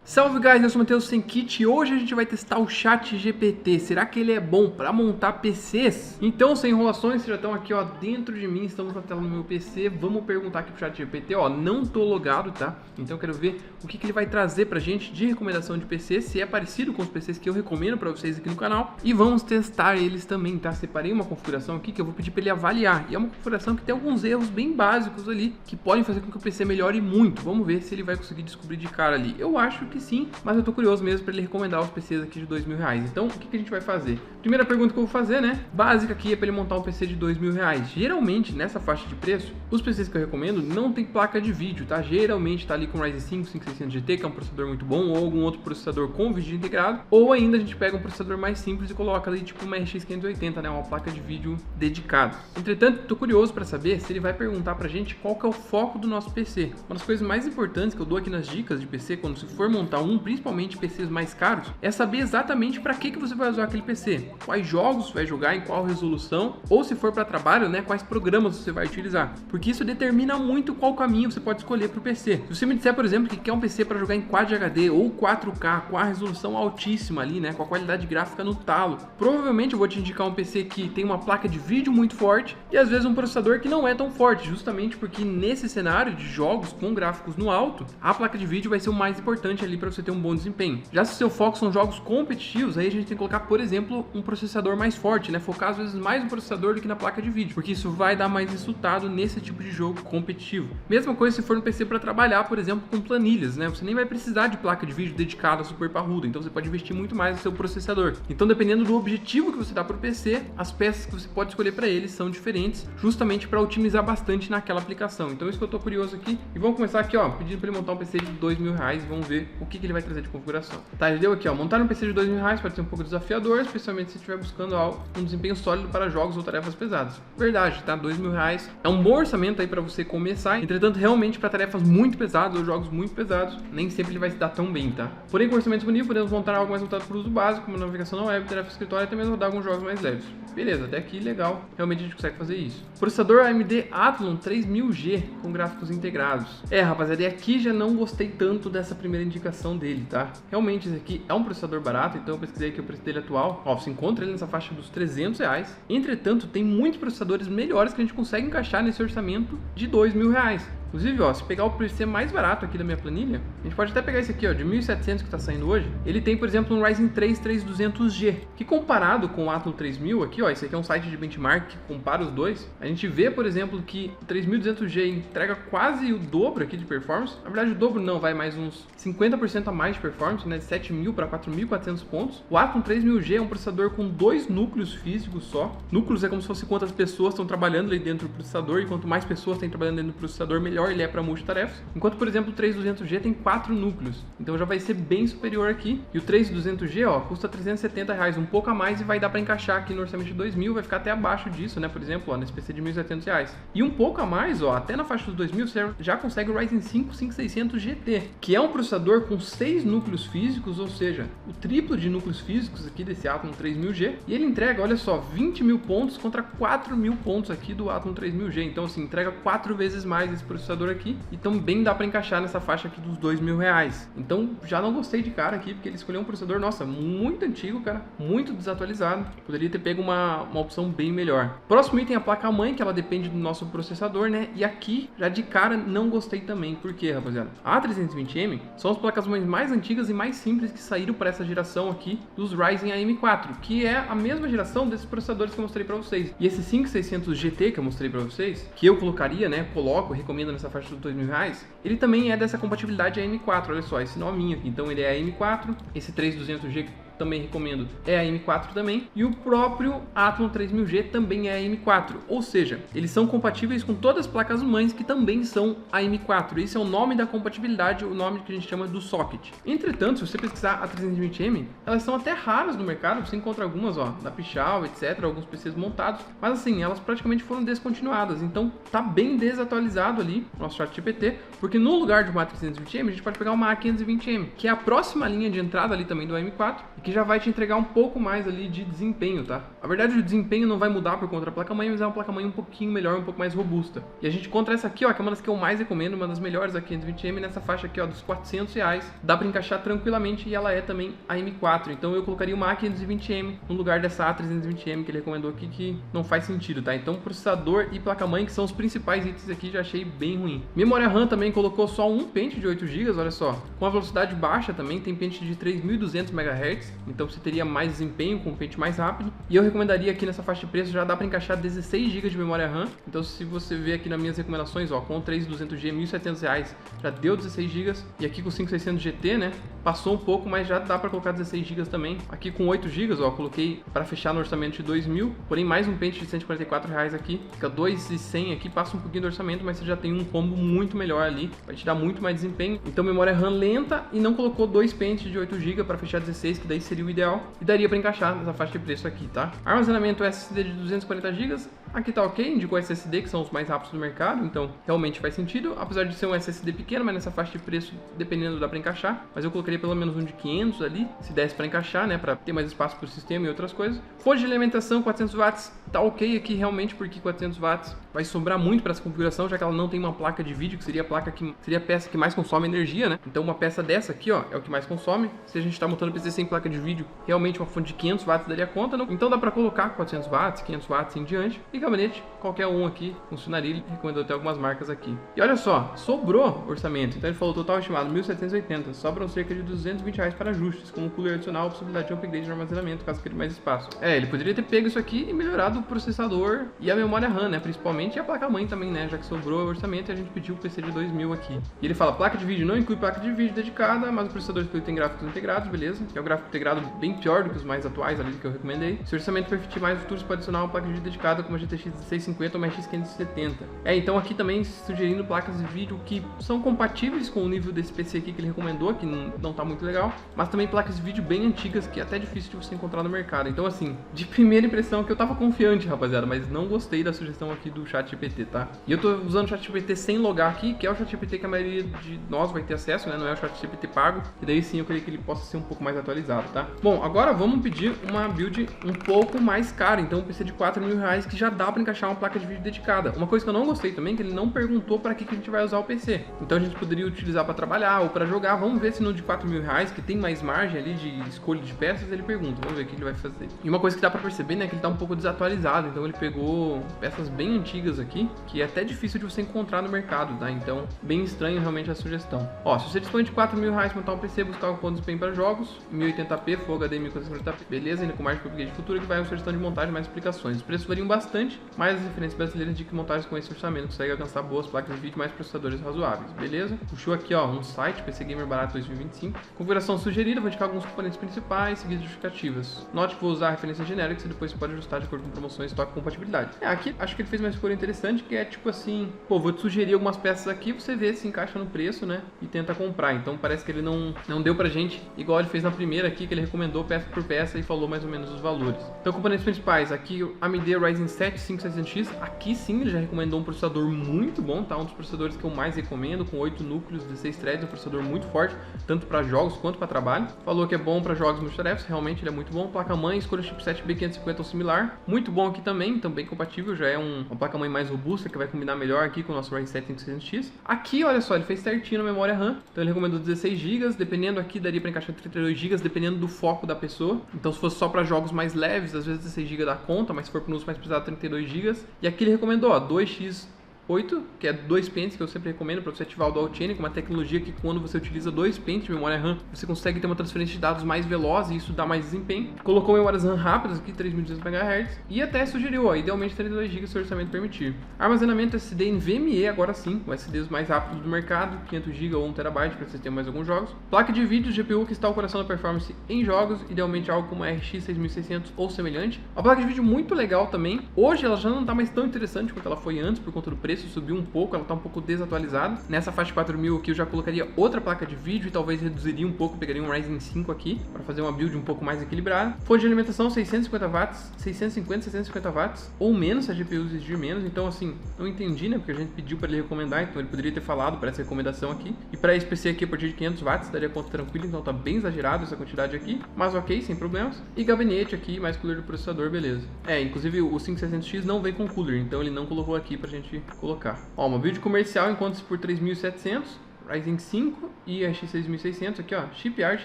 Salve guys, eu sou o Matheus Senkit e hoje a gente vai testar o ChatGPT. Será que ele é bom para montar PCs? Então, sem enrolações, vocês já estão aqui ó, dentro de mim, estamos na tela do meu PC. Vamos perguntar aqui pro ChatGPT, ó, não tô logado, tá? Então eu quero ver o que ele vai trazer pra gente de recomendação de PC, se é parecido com os PCs que eu recomendo para vocês aqui no canal. E vamos testar eles também, tá? Separei uma configuração aqui que eu vou pedir para ele avaliar. E é uma configuração que tem alguns erros bem básicos ali, que podem fazer com que o PC melhore muito. Vamos ver se ele vai conseguir descobrir de cara ali. Eu acho que sim, mas eu tô curioso mesmo para ele recomendar os PCs aqui de R$2.000. Então, o que a gente vai fazer? Primeira pergunta que eu vou fazer, né? Básica aqui é para ele montar um PC de R$2.000. Geralmente, nessa faixa de preço, os PCs que eu recomendo não tem placa de vídeo, tá? Geralmente tá ali com Ryzen 5 5600 GT, que é um processador muito bom, ou algum outro processador com vídeo integrado, ou ainda a gente pega um processador mais simples e coloca ali tipo uma RX 580, né? Uma placa de vídeo dedicada. Entretanto, tô curioso para saber se ele vai perguntar pra gente qual que é o foco do nosso PC. Uma das coisas mais importantes que eu dou aqui nas dicas de PC, quando se for montar principalmente PCs mais caros, é saber exatamente para que você vai usar aquele PC, quais jogos você vai jogar, em qual resolução, ou se for para trabalho, né, quais programas você vai utilizar, porque isso determina muito qual caminho você pode escolher para o PC. Se você me disser, por exemplo, que quer um PC para jogar em Quad HD ou 4K, com a resolução altíssima ali, né, com a qualidade gráfica no talo, provavelmente eu vou te indicar um PC que tem uma placa de vídeo muito forte e às vezes um processador que não é tão forte, justamente porque nesse cenário de jogos com gráficos no alto, a placa de vídeo vai ser o mais importante ali para você ter um bom desempenho. Já se o seu foco são jogos competitivos, aí a gente tem que colocar, por exemplo, um processador mais forte, né? Focar às vezes mais no processador do que na placa de vídeo, porque isso vai dar mais resultado nesse tipo de jogo competitivo. Mesma coisa se for no PC para trabalhar, por exemplo, com planilhas, né? Você nem vai precisar de placa de vídeo dedicada super parruda, então você pode investir muito mais no seu processador. Então, dependendo do objetivo que você dá para o PC, as peças que você pode escolher para ele são diferentes, justamente para otimizar bastante naquela aplicação. Então, isso que eu tô curioso aqui. E vamos começar aqui, ó, pedindo para ele montar um PC de R$2.000. Vamos ver o que ele vai trazer de configuração. Tá, ele deu aqui, ó, montar um PC de R$2.000 pode ser um pouco desafiador, especialmente se estiver buscando um desempenho sólido para jogos ou tarefas pesadas. Verdade, tá? R$2.000 é um bom orçamento aí para você começar. Entretanto, realmente para tarefas muito pesadas ou jogos muito pesados, nem sempre ele vai se dar tão bem, tá? Porém, com orçamento disponível, podemos montar algo mais voltado para o uso básico, como navegação na web, tarefa escritório e até mesmo rodar alguns jogos mais leves. Beleza, até aqui legal. Realmente a gente consegue fazer isso. Processador AMD Athlon 3000G com gráficos integrados. Rapaziada, e aqui já não gostei tanto dessa primeira indicação dele, tá? Realmente esse aqui é um processador barato, então eu pesquisei aqui o preço dele atual. Ó, você encontra ele nessa faixa dos R$300. Entretanto, tem muitos processadores melhores que a gente consegue encaixar nesse orçamento de R$2.000. Inclusive, ó, se pegar o PC mais barato aqui da minha planilha, a gente pode até pegar esse aqui, ó, de 1.700 que tá saindo hoje. Ele tem, por exemplo, um Ryzen 3 3200G, que comparado com o Athlon 3000 aqui, ó, esse aqui é um site de benchmark que compara os dois. A gente vê, por exemplo, que o 3200G entrega quase o dobro aqui de performance. Na verdade, o dobro não, vai mais uns 50% a mais de performance, né, de 7.000 para 4.400 pontos. O Athlon 3000G é um processador com 2 núcleos físicos só. Núcleos é como se fosse quantas pessoas estão trabalhando ali dentro do processador, e quanto mais pessoas tem trabalhando dentro do processador, melhor ele é para multitarefas. Enquanto, por exemplo, o 3200G tem 4 núcleos, então já vai ser bem superior aqui. E o 3200G, ó, custa R$370, um pouco a mais, e vai dar para encaixar aqui no orçamento de 2.000, vai ficar até abaixo disso, né? Por exemplo, ó, nesse PC de R$1.700. E um pouco a mais, ó, até na faixa dos 2.000 você já consegue o Ryzen 5 5600 GT, que é um processador com 6 núcleos físicos, ou seja, o triplo de núcleos físicos aqui desse Athlon 3000G, e ele entrega, olha só, 20.000 pontos contra 4.000 pontos aqui do Athlon 3000G. Então, assim, entrega 4 vezes mais esse processador aqui, e também dá para encaixar nessa faixa aqui dos R$2.000. Então já não gostei de cara aqui, porque ele escolheu um processador, nossa, muito antigo, cara, muito desatualizado. Poderia ter pego uma opção bem melhor. Próximo item é a placa-mãe, que ela depende do nosso processador, né? E aqui, já de cara, não gostei também. Por quê, rapaziada? A 320M são as placas-mães mais antigas e mais simples que saíram para essa geração aqui dos Ryzen AM4, que é a mesma geração desses processadores que eu mostrei para vocês. E esse 5600 GT que eu mostrei para vocês, que eu colocaria, né? Recomendo nessa faixa dos R$2.000, ele também é dessa compatibilidade AM4, olha só, esse nominho aqui. Então ele é AM4, esse 3200G também recomendo é a AM4 também, e o próprio Athlon 3000G também é a AM4, ou seja, eles são compatíveis com todas as placas mães que também são AM4. Esse é o nome da compatibilidade, o nome que a gente chama do socket. Entretanto, se você pesquisar a 320M, elas são até raras no mercado, você encontra algumas, ó, da Pichau, etc, alguns PCs montados, mas assim, elas praticamente foram descontinuadas, então tá bem desatualizado ali o nosso ChatGPT, porque no lugar de uma A320M, a gente pode pegar uma A520M, que é a próxima linha de entrada ali também do AM4, que já vai te entregar um pouco mais ali de desempenho, tá? A verdade, o desempenho não vai mudar por conta da placa-mãe, mas é uma placa-mãe um pouquinho melhor, um pouco mais robusta. E a gente encontra essa aqui, ó, que é uma das que eu mais recomendo, uma das melhores aqui, 520M, nessa faixa aqui, ó, dos R$400. Dá pra encaixar tranquilamente e ela é também a M4. Então eu colocaria uma A520M no lugar dessa A320M que ele recomendou aqui, que não faz sentido, tá? Então processador e placa-mãe, que são os principais itens aqui, já achei bem ruim. Memória RAM também colocou só um pente de 8 GB, olha só. Com a velocidade baixa também, tem pente de 3.200 MHz, então você teria mais desempenho com um pente mais rápido. E eu recomendaria aqui nessa faixa de preço, já dá para encaixar 16 GB de memória RAM. Então se você ver aqui nas minhas recomendações, ó, com o 3200G, R$1.700, já deu 16 GB. E aqui com o 5600 GT, né, passou um pouco, mas já dá para colocar 16 GB também. Aqui com 8 GB, ó, coloquei para fechar no orçamento de 2.000, porém mais um pente de R$144 aqui, fica 2.100 aqui, passa um pouquinho do orçamento, mas você já tem um combo muito melhor ali, vai te dar muito mais desempenho. Então memória RAM lenta e não colocou dois pentes de 8 GB para fechar 16, que daí seria o ideal, e daria para encaixar nessa faixa de preço aqui, tá? Armazenamento SSD de 240 GB, aqui tá ok, indicou SSD, que são os mais rápidos do mercado, então realmente faz sentido, apesar de ser um SSD pequeno, mas nessa faixa de preço, dependendo, dá para encaixar, mas eu colocaria pelo menos um de 500 ali, se desse para encaixar, né, para ter mais espaço para o sistema e outras coisas. Fonte de alimentação 400 watts, tá ok aqui realmente, porque 400 watts vai sobrar muito para essa configuração, já que ela não tem uma placa de vídeo, que seria a peça que mais consome energia, né? Então uma peça dessa aqui, ó, é o que mais consome. Se a gente está montando PC sem placa de vídeo, realmente uma fonte de 500 watts daria conta, não? Então dá para colocar 400 watts, 500 watts em diante. E gabinete, qualquer um aqui funcionaria, ele recomendou até algumas marcas aqui. E olha só, sobrou orçamento, então ele falou total estimado 1.780, sobram cerca de R$220 para ajustes, como cooler adicional, possibilidade de upgrade no armazenamento, caso queira mais espaço. Ele poderia ter pego isso aqui e melhorado o processador e a memória RAM, né, principalmente, e a placa-mãe também, né, já que sobrou o orçamento e a gente pediu o PC de 2.000 aqui. E ele fala, placa de vídeo não inclui placa de vídeo dedicada, mas o processador tem gráficos integrados, beleza, que é o gráfico integrado bem pior do que os mais atuais ali que eu recomendei. Se o orçamento permitir mais futuros, pode adicionar uma placa de vídeo dedicada como a GTX 1650 ou uma RX 570. Então aqui também sugerindo placas de vídeo que são compatíveis com o nível desse PC aqui que ele recomendou, que não tá muito legal, mas também placas de vídeo bem antigas, que é até difícil de você encontrar no mercado. Então assim, de primeira impressão que eu tava confiante, rapaziada, mas não gostei da sugestão aqui do ChatGPT, tá? E eu tô usando o ChatGPT sem logar aqui, que é o ChatGPT que a maioria de nós vai ter acesso, né? Não é o ChatGPT pago, e daí sim eu queria que ele possa ser um pouco mais atualizado, tá? Bom, agora vamos pedir uma build um pouco mais cara, então um PC de R$4.000 que já dá pra encaixar uma placa de vídeo dedicada. Uma coisa que eu não gostei também é que ele não perguntou para que a gente vai usar o PC. Então a gente poderia utilizar para trabalhar ou para jogar. Vamos ver se no de R$4.000, que tem mais margem ali de escolha de peças, ele pergunta. Vamos ver o que ele vai fazer. E uma coisa que dá para perceber, né, que ele tá um pouco desatualizado. Então ele pegou peças bem antigas aqui, que é até difícil de você encontrar no mercado, tá? Então bem estranho realmente a sugestão. Ó, se você dispõe de R$4.000 montar um PC, buscar um bom desempenho para jogos, 1080p, Full HD 1440p, beleza, ainda com margem para upgrade futuro, que vai uma sugestão de montagem mais explicações. Os preços variam bastante, mas as referências brasileiras de que montagens com esse orçamento consegue alcançar boas placas de vídeo mais processadores razoáveis, beleza? Puxou aqui, ó, um site, PC Gamer Barato 2025. Configuração sugerida, vou indicar alguns componentes principais, seguidas justificativas. Note que vou usar referências genéricas e depois você pode ajustar de acordo com promoções, estoque e compatibilidade. Aqui acho que ele fez uma escolha interessante, que é tipo assim, pô, vou te sugerir algumas peças aqui, você vê se encaixa no preço, né, e tenta comprar. Então parece que ele não deu pra gente, igual ele fez na primeira aqui, que ele recomendou peça por peça e falou mais ou menos os valores. Então componentes principais, aqui AMD Ryzen 7 5600X, aqui sim ele já recomendou um processador muito bom, tá? Um dos processadores que eu mais recomendo, com 8 núcleos, 16 threads, um processador muito forte, tanto para jogos quanto para trabalho. Falou que é bom para jogos multitarefas, realmente ele é muito bom. Placa-mãe, escolha chipset B550 ou similar, muito bom aqui também compatível, já é uma placa-mãe mais robusta, que vai combinar melhor aqui com o nosso Ryzen 7 5600X. Aqui, olha só, ele fez certinho na memória RAM, então ele recomendou 16 GB, dependendo aqui daria para encaixar 32 GB, dependendo do foco da pessoa. Então se fosse só para jogos mais leves, às vezes 16 GB dá conta, mas se for para uso mais pesado, 32 GB. E aqui ele recomendou, ó, 2x8, que é 2 pentes, que eu sempre recomendo para você ativar o Dual Chaining, com uma tecnologia que quando você utiliza 2 pentes de memória RAM, você consegue ter uma transferência de dados mais veloz e isso dá mais desempenho. Colocou memórias RAM rápidas aqui, 3.200 MHz, e até sugeriu, ó, idealmente 32 GB se o orçamento permitir. Armazenamento SSD NVMe, agora sim, com SSDs mais rápidos do mercado, 500 GB ou 1 TB para vocês terem mais alguns jogos. Placa de vídeo, GPU que está o coração da performance em jogos, idealmente algo como a RX 6600 ou semelhante. A placa de vídeo muito legal também. Hoje ela já não está mais tão interessante quanto ela foi antes por conta do preço preço, subiu um pouco, ela tá um pouco desatualizada. Nessa faixa de 4.000 aqui eu já colocaria outra placa de vídeo e talvez reduziria um pouco, pegaria um Ryzen 5 aqui para fazer uma build um pouco mais equilibrada. Fonte de alimentação 650 watts, 650, 650 watts ou menos, se a GPU exigir menos. Então assim, não entendi, né, porque a gente pediu para ele recomendar, então ele poderia ter falado para essa recomendação aqui. E para esse PC aqui a partir de 500 watts daria conta tranquilo, então tá bem exagerado essa quantidade aqui, mas ok, sem problemas. E gabinete aqui, mais cooler do processador, beleza. Inclusive o 5600X não vem com cooler, então ele não colocou aqui pra gente colocar. Ó, uma build comercial encontra-se por 3.700, Ryzen 5 e a X6600 aqui, ó, chip art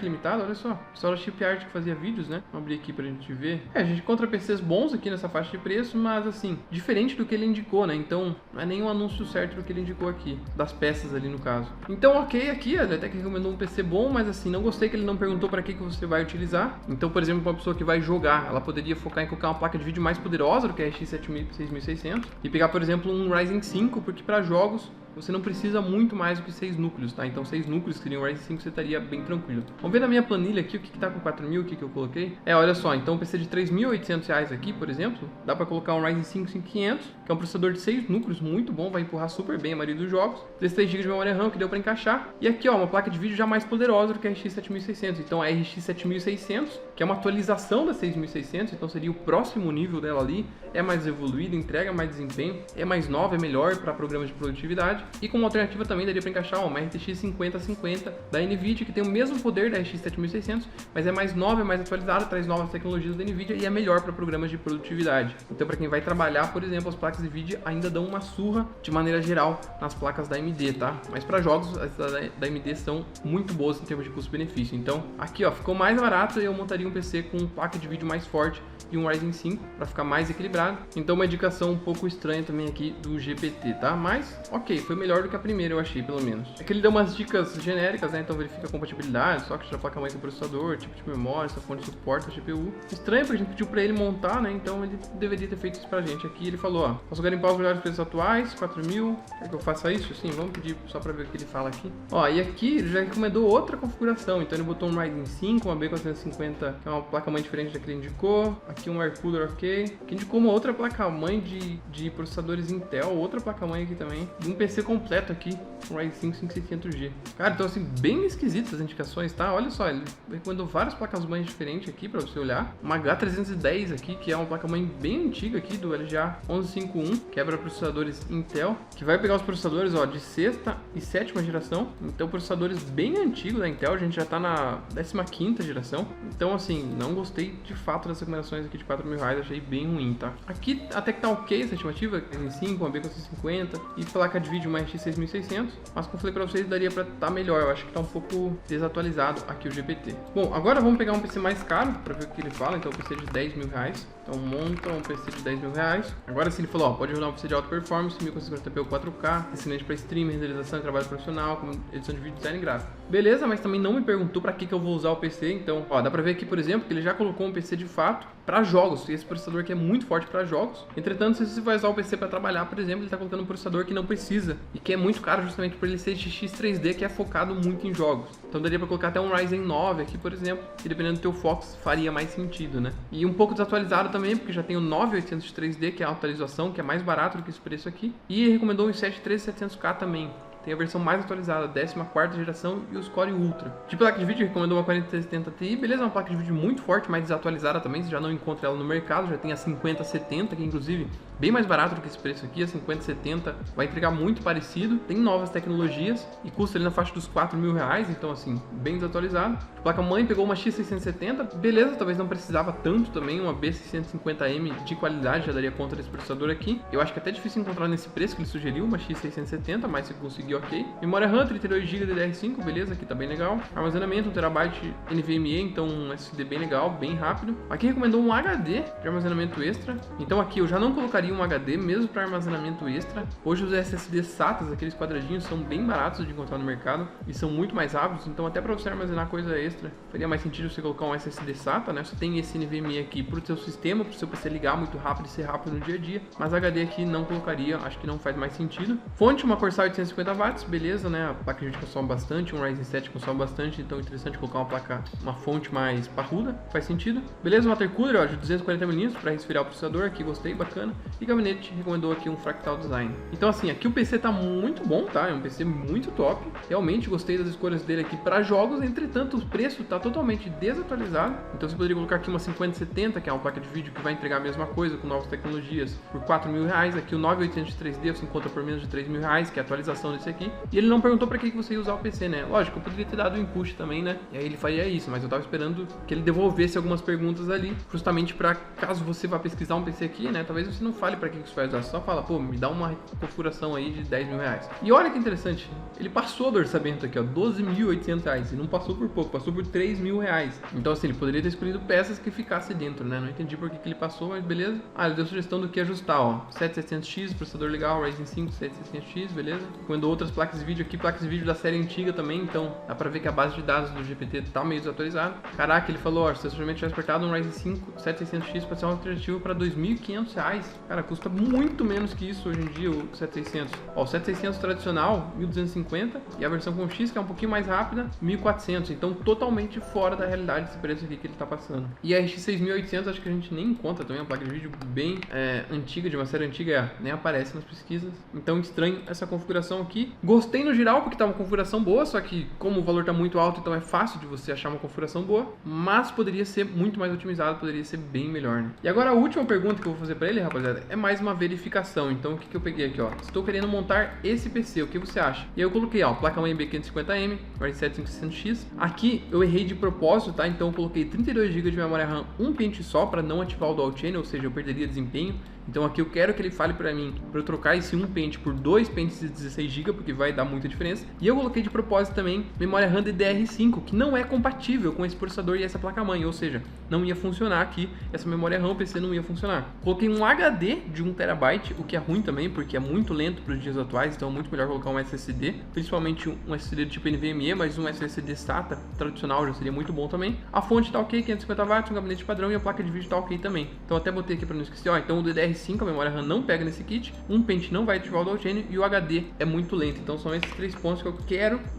limitado, olha só a chip art que fazia vídeos, né? Vamos abrir aqui pra gente ver. A gente encontra PCs bons aqui nessa faixa de preço, mas assim, diferente do que ele indicou, né? Então, não é nenhum anúncio certo do que ele indicou aqui, das peças ali no caso. Então, ok, aqui, ele até que recomendou um PC bom, mas assim, não gostei que ele não perguntou pra que você vai utilizar. Então, por exemplo, uma pessoa que vai jogar, ela poderia focar em colocar uma placa de vídeo mais poderosa do que a X6600 e pegar, por exemplo, um Ryzen 5, porque para jogos você não precisa muito mais do que 6 núcleos, tá? Então 6 núcleos que seriam o Ryzen 5 você estaria bem tranquilo. Vamos ver na minha planilha aqui o que tá com 4.000, o que eu coloquei. Olha só, então um PC de R$3.800 aqui, por exemplo, dá pra colocar um Ryzen 5 5500, que é um processador de 6 núcleos, muito bom, vai empurrar super bem a maioria dos jogos. 16 GB de memória RAM que deu pra encaixar. E aqui, ó, uma placa de vídeo já mais poderosa do que a RX 7600. Então a RX 7600, que é uma atualização da 6600, então seria o próximo nível dela ali, é mais evoluída, entrega mais desempenho, é mais nova, é melhor para programas de produtividade. E como alternativa também daria para encaixar uma RTX 5050 da NVIDIA, que tem o mesmo poder da RX 7600, mas é mais nova, é mais atualizada, traz novas tecnologias da NVIDIA e é melhor para programas de produtividade. Então para quem vai trabalhar, por exemplo, as placas de vídeo ainda dão uma surra de maneira geral nas placas da AMD, tá? Mas para jogos, as da AMD são muito boas em termos de custo-benefício. Então aqui, ó, ficou mais barato e eu montaria um PC com placa de vídeo mais forte e um Ryzen 5 para ficar mais equilibrado. Então uma indicação um pouco estranha também aqui do GPT, tá? Mas ok, foi melhor do que a primeira, eu achei, pelo menos. É que ele deu umas dicas genéricas, né? Então verifica a compatibilidade, socket da placa-mãe com o processador, tipo de memória, se a fonte suporta a GPU. Estranho, porque a gente pediu pra ele montar, né? Então ele deveria ter feito isso pra gente. Aqui ele falou, ó, posso garimpar os melhores preços atuais, 4.000. Quer que eu faça isso? Sim, vamos pedir só pra ver o que ele fala aqui. Ó, e aqui ele já recomendou outra configuração. Então ele botou um Ryzen 5, uma B450, que é uma placa-mãe diferente da que ele indicou. Aqui um air cooler, ok. Aqui indicou uma outra placa-mãe de processadores Intel, outra placa-mãe aqui também. E um PC completo aqui, um Ryzen 5 5600G. Cara, então assim, bem esquisitas as indicações, tá? Olha só, ele recomendou várias placas-mães diferentes aqui pra você olhar. Uma H310 aqui, que é uma placa-mãe bem antiga aqui, do LGA 1151, quebra processadores Intel, que vai pegar os processadores, ó, de 6ª e 7ª geração. Então processadores bem antigos da Intel, a gente já tá na 15ª geração. Então assim, não gostei de fato das recomendações aqui de R$4.000, achei bem ruim, tá? Aqui até que tá ok essa estimativa, Ryzen 5, uma B450 e placa de vídeo uma RX 6600, mas como eu falei pra vocês, daria pra tá melhor, eu acho que tá um pouco desatualizado aqui o GPT. Bom, agora vamos pegar um PC mais caro pra ver o que ele fala, então um PC de R$10.000, então monta um PC de R$10.000. Agora sim ele falou, ó, pode rodar um PC de alta performance, 1440p 4K, excelente pra streaming, renderização e trabalho profissional, como edição de vídeo, design gráfico. Beleza, mas também não me perguntou pra que eu vou usar o PC, então, ó, dá pra ver aqui, por exemplo, que ele já colocou um PC de fato para jogos, e esse processador aqui é muito forte para jogos. Entretanto, se você vai usar o PC para trabalhar, por exemplo, ele está colocando um processador que não precisa e que é muito caro justamente por ele ser de X3D, que é focado muito em jogos. Então daria para colocar até um Ryzen 9 aqui, por exemplo, que dependendo do teu foco faria mais sentido, né? E um pouco desatualizado também, porque já tem o 9800 3D, que é a atualização, que é mais barato do que esse preço aqui, e recomendou o i7 13700K também. Tem a versão mais atualizada, 14ª geração e os Core Ultra. De placa de vídeo, recomendou uma 4070 Ti, beleza, uma placa de vídeo muito forte, mais desatualizada também, você já não encontra ela no mercado, já tem a 5070, que inclusive bem mais barato do que esse preço aqui, a 5070 vai entregar muito parecido, tem novas tecnologias e custa ali na faixa dos R$4.000, então assim, bem desatualizado. A placa-mãe pegou uma X670, beleza, talvez não precisava tanto também, uma B650M de qualidade já daria conta desse processador aqui. Eu acho que é até difícil encontrar nesse preço que ele sugeriu, uma X670, mas se conseguir, ok. Memória RAM, 32 GB DDR5, beleza, aqui tá bem legal. Armazenamento, 1TB NVMe, então um SSD bem legal, bem rápido. Aqui recomendou um HD de armazenamento extra, então aqui eu já não colocaria um HD mesmo para armazenamento extra. Hoje os SSD SATAs, aqueles quadradinhos, são bem baratos de encontrar no mercado e são muito mais rápidos, então até para você armazenar coisa extra, faria mais sentido você colocar um SSD SATA, né? Você tem esse NVMe aqui para o seu sistema, para o seu PC ligar muito rápido e ser rápido no dia a dia, mas HD aqui não colocaria, acho que não faz mais sentido. Fonte, uma Corsair 850W, watts, beleza, né? A placa de vídeo consome bastante, um Ryzen 7 consome bastante, então é interessante colocar uma fonte mais parruda, faz sentido. Beleza, water cooler, ó, de 240mm para resfriar o processador, aqui gostei, bacana. E gabinete recomendou aqui um Fractal Design. Então assim, aqui o PC tá muito bom, tá? É um PC muito top. Realmente gostei das escolhas dele aqui para jogos, entretanto o preço tá totalmente desatualizado. Então você poderia colocar aqui uma 5070, que é uma placa de vídeo que vai entregar a mesma coisa com novas tecnologias por R$4.000. Aqui o 9800 3D você encontra por menos de R$3.000, que é a atualização desse aqui. E ele não perguntou para que você ia usar o PC, né? Lógico, eu poderia ter dado um input também, né? E aí ele faria isso, mas eu tava esperando que ele devolvesse algumas perguntas ali, justamente para caso você vá pesquisar um PC aqui, né? Talvez você não fale para que você vai usar, só fala, pô, me dá uma configuração aí de R$10.000. E olha que interessante, ele passou do orçamento aqui, ó, R$12.800, e não passou por pouco, passou por R$3.000. Então assim, ele poderia ter escolhido peças que ficasse dentro, né? Não entendi por que ele passou, mas beleza. Ah, ele deu sugestão do que ajustar, ó, 7700X, processador legal, Ryzen 5 7700X, beleza. Recomendou outras placas de vídeo aqui, placas de vídeo da série antiga também, então dá pra ver que a base de dados do GPT tá meio desatualizada. Caraca, ele falou, ó, se você realmente tivesse apertado um Ryzen 5 7600X para ser uma alternativa para R$2.500. Cara, custa muito menos que isso hoje em dia, o 7600. Ó, o 7600 tradicional, 1250, e a versão com X, que é um pouquinho mais rápida, 1400. Então, totalmente fora da realidade desse preço aqui que ele tá passando. E a RX 6800, acho que a gente nem encontra também, uma placa de vídeo bem antiga, de uma série antiga, nem aparece nas pesquisas. Então, estranho essa configuração aqui. Gostei no geral, porque tá uma configuração boa, só que como o valor tá muito alto, então é fácil de você achar uma configuração boa, mas poderia ser muito mais otimizado, poderia ser bem melhor, né? E agora a última pergunta que eu vou fazer pra ele, rapaziada, é mais uma verificação. Então, o que eu peguei aqui, ó? Estou querendo montar esse PC, o que você acha? E aí eu coloquei, ó, placa-mãe B550M, Ryzen 7 5600X. Aqui eu errei de propósito, tá? Então eu coloquei 32 GB de memória RAM, um pente só, para não ativar o Dual Channel, ou seja, eu perderia desempenho. Então aqui eu quero que ele fale pra mim para eu trocar esse um pente por dois pentes de 16 GB, porque vai dar muita diferença. E eu coloquei de propósito também memória RAM DDR5, que não é compatível com esse processador e essa placa-mãe, ou seja, não ia funcionar aqui, essa memória RAM, o PC não ia funcionar. Coloquei um HD de 1 TB, o que é ruim também, porque é muito lento para os dias atuais, então é muito melhor colocar um SSD, principalmente um SSD do tipo NVMe, mas um SSD SATA tradicional já seria muito bom também. A fonte tá ok, 550 watts, um gabinete padrão e a placa de vídeo tá ok também. Então até botei aqui para não esquecer, ó, então o DDR5, a memória RAM não pega nesse kit, um pente não vai ativar o Dual Channel e o HD é muito lento. Então são esses 3 pontos que eu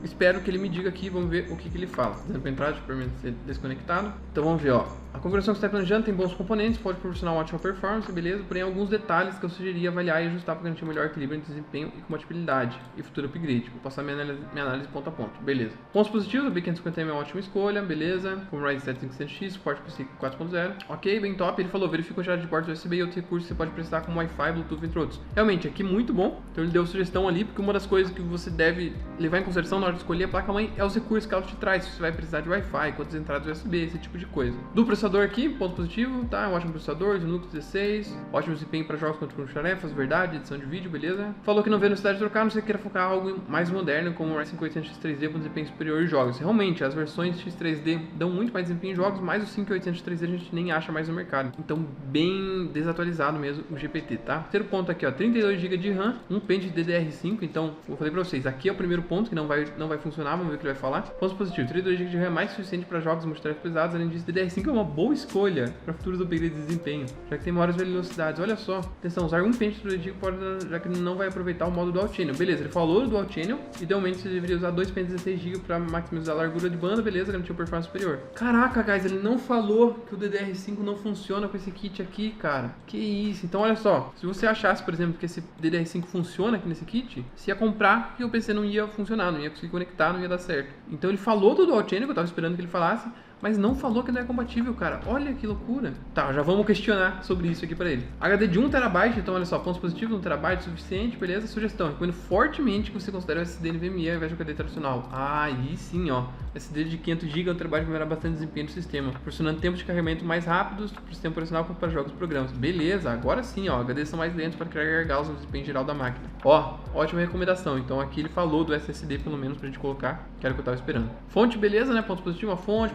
espero que ele me diga aqui, vamos ver o que ele fala. Dizendo para entrar, deixa eu ser desconectado. Então vamos ver, ó. A configuração que você está planejando tem bons componentes, pode proporcionar uma ótima performance, beleza? Porém, alguns detalhes que eu sugeriria avaliar e ajustar para garantir um melhor equilíbrio entre desempenho e compatibilidade e futuro upgrade. Vou passar minha análise ponto a ponto, beleza? Pontos positivos, o B550M é uma ótima escolha, beleza? Com o Ryzen 7 5600X, suporte PCI 4.0, ok, bem top. Ele falou, verifica a quantidade de portas USB e outros recursos que você pode prestar como Wi-Fi, Bluetooth, entre outros. Realmente, aqui muito bom. Então ele deu sugestão ali, porque uma das coisas que você deve levar em consideração na hora de escolher a placa-mãe é os recursos que ela te traz. Se você vai precisar de Wi-Fi, quantas entradas USB, esse tipo de coisa. Do processador aqui, ponto positivo, tá? Um ótimo processador, Linux 16, ótimo desempenho para jogos contra tarefas, verdade, edição de vídeo, beleza? Falou que não vê necessidade de trocar, não sei que queira focar em algo mais moderno, como o Ryzen 5800 X3D com desempenho superior em jogos. Realmente, as versões X3D dão muito mais desempenho em jogos, mas o 5800 X3D a gente nem acha mais no mercado. Então, bem desatualizado mesmo o GPT, tá? Terceiro ponto aqui, ó, 32 GB de RAM, um pente de DDR5, então, eu falei pra vocês, aqui é o primeiro ponto que não vai funcionar, vamos ver o que ele vai falar. Ponto positivo, 32 GB de RAM é mais suficiente para jogos multitarefas pesados, além disso, DDR5 é uma boa escolha para futuros upgrades de desempenho, já que tem maiores velocidades. Olha só, atenção, usar um pente de pode, já que não vai aproveitar o modo Dual Channel. Beleza, ele falou do Dual Channel, idealmente você deveria usar dois pentes de 16 GB para maximizar a largura de banda, beleza, garantir uma performance superior. Caraca, guys, ele não falou que o DDR5 não funciona com esse kit aqui, cara. Que isso? Então, olha só, se você achasse, por exemplo, que esse DDR5 funciona aqui nesse kit, você ia comprar e o PC não ia funcionar, não ia conseguir conectar, não ia dar certo. Então ele falou do Dual Channel, que eu tava esperando que ele falasse, mas não falou que não é compatível, cara. Olha que loucura. Tá, já vamos questionar sobre isso aqui pra ele. HD de 1 TB, então olha só, pontos positivos, 1 TB suficiente, beleza? Sugestão, recomendo fortemente que você considere o SSD NVMe ao invés do HD tradicional. Ah, aí sim, ó. SSD de 500 GB, 1 TB vai melhorar bastante o desempenho do sistema, proporcionando tempos de carregamento mais rápidos para o sistema operacional como para jogos e programas. Beleza, agora sim, ó. HDs são mais lentos para criar gargalos no desempenho geral da máquina. Ó, ótima recomendação. Então aqui ele falou do SSD pelo menos pra gente colocar, que era o que eu tava esperando. Fonte, beleza, né? Pontos positivos, a fonte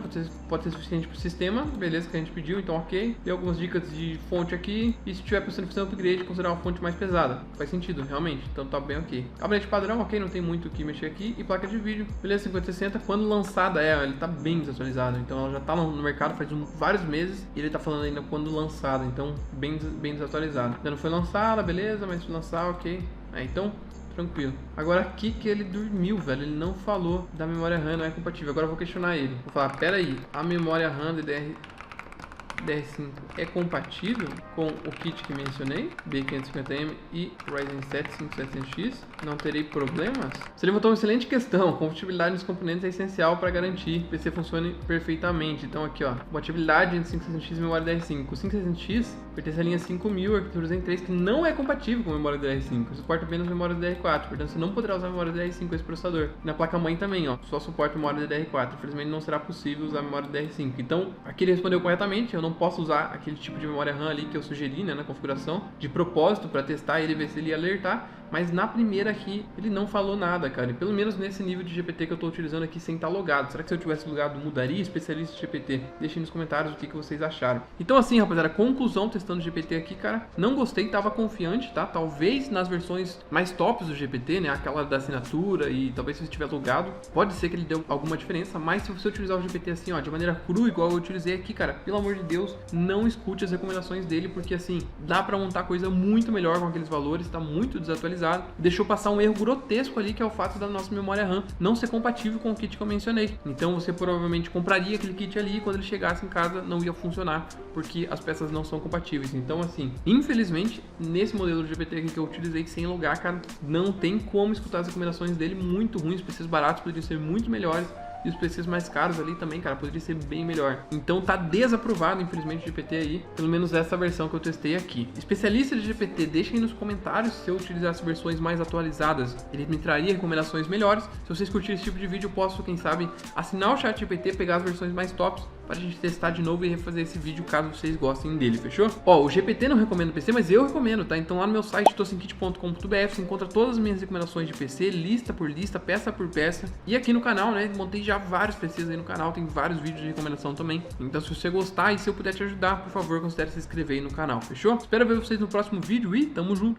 pode ser suficiente pro sistema, beleza, que a gente pediu, então ok. Tem algumas dicas de fonte aqui, e se tiver pensando em fazer um upgrade, considerar uma fonte mais pesada. Faz sentido, realmente, então tá bem ok. Gabinete padrão, ok, não tem muito o que mexer aqui. E placa de vídeo, beleza, 5060, quando lançada ele tá bem desatualizado, então ela já tá no mercado faz vários meses, e ele tá falando ainda quando lançada, então bem desatualizado. Ainda não foi lançada, beleza, mas se lançar, ok. Então, tranquilo. Agora aqui que ele dormiu, velho, ele não falou da memória RAM, não é compatível. Agora eu vou questionar ele. Vou falar, pera aí, a memória RAM DDR5 é compatível com o kit que mencionei, B550M e Ryzen 7 5700X? Não terei problemas? Você levantou uma excelente questão. Compatibilidade dos componentes é essencial para garantir que o PC funcione perfeitamente. Então aqui, ó, compatibilidade entre 5700X e memória DDR5. O 5700X pertence à linha 5000, arquitetura Zen 3, que não é compatível com memória DDR5. Suporta apenas memória DDR4, portanto você não poderá usar memória DDR5 com esse processador. Na placa-mãe também, ó, só suporta memória DDR4. Infelizmente não será possível usar memória DDR5. Então, aqui ele respondeu corretamente, eu não posso usar aquele tipo de memória RAM ali que eu sugeri, né, na configuração, de propósito para testar ele e ver se ele ia alertar, mas na primeira aqui ele não falou nada, cara, e pelo menos nesse nível de GPT que eu estou utilizando aqui sem estar logado. Será que se eu tivesse logado mudaria? Especialista de GPT, deixem nos comentários o que vocês acharam. Então assim, rapaziada, conclusão testando o GPT aqui, cara, não gostei, tava confiante, tá? Talvez nas versões mais tops do GPT, né, aquela da assinatura, e talvez se você tiver logado, pode ser que ele deu alguma diferença, mas se você utilizar o GPT assim, ó, de maneira crua, igual eu utilizei aqui, cara, pelo amor de Deus, não escute as recomendações dele, porque assim, dá pra montar coisa muito melhor com aqueles valores, tá muito desatualizado. Deixou passar um erro grotesco ali, que é o fato da nossa memória RAM não ser compatível com o kit que eu mencionei. Então você provavelmente compraria aquele kit ali e quando ele chegasse em casa não ia funcionar, porque as peças não são compatíveis. Então assim, infelizmente, nesse modelo de GPT aqui que eu utilizei sem logar, cara, não tem como escutar as recomendações dele, muito ruins. Os PCs baratos poderiam ser muito melhores. E os PCs mais caros ali também, cara, poderia ser bem melhor. Então tá desaprovado, infelizmente, o GPT aí. Pelo menos essa versão que eu testei aqui. Especialistas de GPT, deixem aí nos comentários se eu utilizasse versões mais atualizadas, ele me traria recomendações melhores. Se vocês curtirem esse tipo de vídeo, eu posso, quem sabe, assinar o ChatGPT, pegar as versões mais tops para a gente testar de novo e refazer esse vídeo caso vocês gostem dele, fechou? Ó, o GPT não recomenda PC, mas eu recomendo, tá? Então lá no meu site tocenkit.com.br você encontra todas as minhas recomendações de PC, lista por lista, peça por peça. E aqui no canal, né, montei já vários PCs aí no canal, tem vários vídeos de recomendação também. Então se você gostar e se eu puder te ajudar, por favor, considere se inscrever aí no canal, fechou? Espero ver vocês no próximo vídeo e tamo junto!